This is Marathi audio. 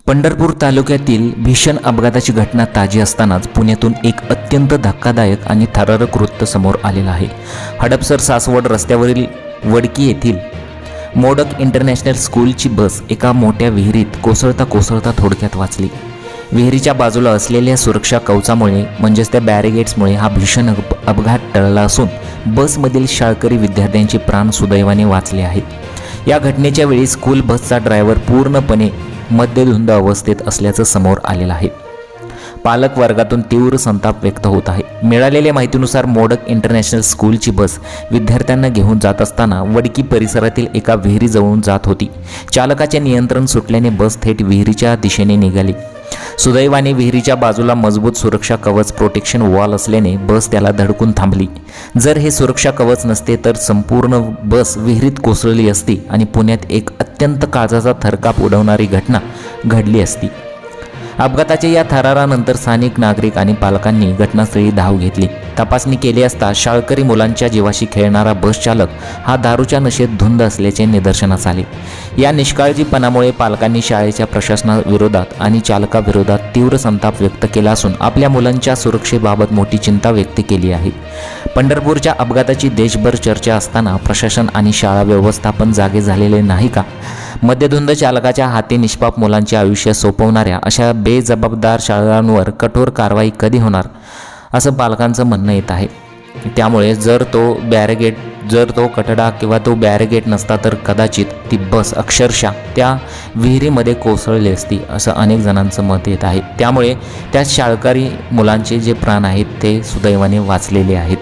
पंढरपूर तालुक्यातील भीषण अपघाताची घटना ताजी असतानाच पुण्यातून एक अत्यंत धक्कादायक आणि थरारक वृत्त समोर आलेलं आहे। हडपसर सासवड रस्त्यावरील वडकी येथील मोडक इंटरनॅशनल स्कूलची बस एका मोठ्या विहिरीत कोसळता थोडक्यात वाचली। विहिरीच्या बाजूला असलेल्या सुरक्षा कवचामुळे म्हणजेच त्या बॅरिगेट्समुळे हा भीषण अपघात टळला असून बसमधील शाळकरी विद्यार्थ्यांचे प्राण सुदैवाने वाचले आहेत। या घटनेच्या वेळी स्कूल बसचा ड्रायव्हर पूर्णपणे मद्यधुंद अवस्थेत असल्याचं समोर आलेलं आहे। पालक वर्गातून तीव्र संताप व्यक्त होत आहे। मिळालेल्या माहितीनुसार मोडक इंटरनॅशनल स्कूलची बस विद्यार्थ्यांना घेऊन जात असताना वडकी परिसरातील एका विहिरीजवळून जात होती। चालकाचे नियंत्रण सुटल्याने बस थेट विहिरीच्या दिशेने निघाली। सुदैवाने विहिरीच्या बाजूला मजबूत सुरक्षा कवच प्रोटेक्शन वॉल असल्याने बस त्याला धडकून थांबली। जर हे सुरक्षा कवच नसते तर संपूर्ण बस विहिरीत कोसळली असती आणि पुण्यात एक अत्यंत काळजाचा थरकाप उडवणारी घटना घडली असती। अपघाताच्या या थरारानंतर स्थानिक नागरिक आणि पालकांनी घटनास्थळी धाव घेतली। तपासणी केली असता शाळकरी मुलांच्या जीवाशी खेळणारा बस चालक हा दारूच्या नशेत धुंद असल्याचे निदर्शनास आले। या निष्काळजीपणामुळे पालकांनी शाळेच्या प्रशासनाविरोधात आणि चालकाविरोधात तीव्र संताप व्यक्त केला असून आपल्या मुलांच्या सुरक्षेबाबत मोठी चिंता व्यक्त केली आहे। पंढरपूरच्या अपघाताची देशभर चर्चा असताना प्रशासन आणि शाळा व्यवस्थापन जागे झालेले नाही का? मद्यधुंद चालकाच्या हाती निष्पाप मुलांचे आयुष्य सोपवणाऱ्या अशा बेजबाबदार शाळांवर कठोर कारवाई कधी होणार असं पालकांचं म्हणणं येत आहे। त्यामुळे जर तो कठडा किंवा तो बॅरिगेट नसता तर कदाचित ती बस अक्षरशः त्या विहिरीमध्ये कोसळली असती असं अनेक जणांचं मत येत आहे। त्यामुळे त्या शाळकरी मुलांचे जे प्राण आहेत ते सुदैवाने वाचलेले आहेत।